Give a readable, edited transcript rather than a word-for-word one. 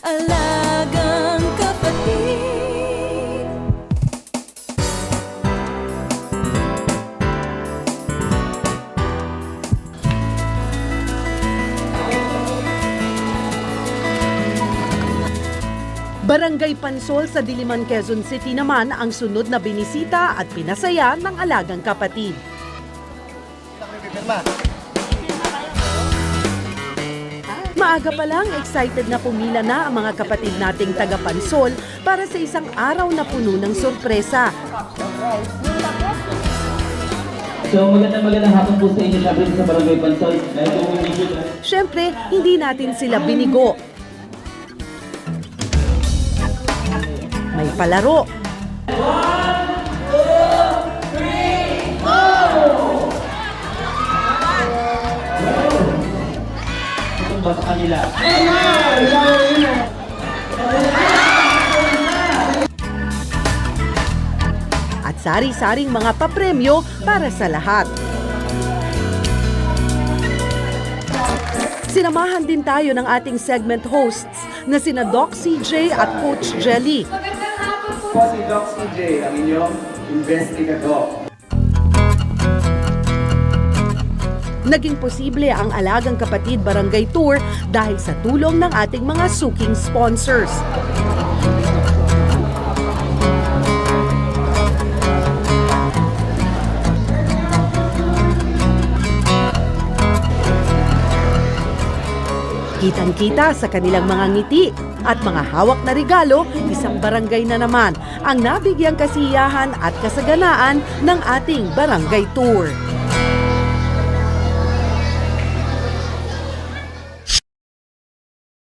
Alagang Kapatid. Barangay Pansol sa Diliman, Quezon City naman ang sunod na binisita at pinasaya ng Alagang Kapatid. Maaga pa lang, excited na pumila na ang mga kapatid nating taga Pansol para sa isang araw na puno ng sorpresa. So magandang hapon po sa inyo syempre sa Barangay Pansol. Siyempre, hindi natin sila binigo. May palaro. Sa kanila. At sari-saring mga papremyo para sa lahat. Sinamahan din tayo ng ating segment hosts na sina Doc CJ at Coach Jelly. Po si Doc CJ, ang inyong investigador. Naging posible ang Alagang Kapatid Barangay Tour dahil sa tulong ng ating mga suking sponsors. Kitang-kita sa kanilang mga ngiti at mga hawak na regalo, isang barangay na naman ang nabigyang kasiyahan at kasaganaan ng ating barangay tour.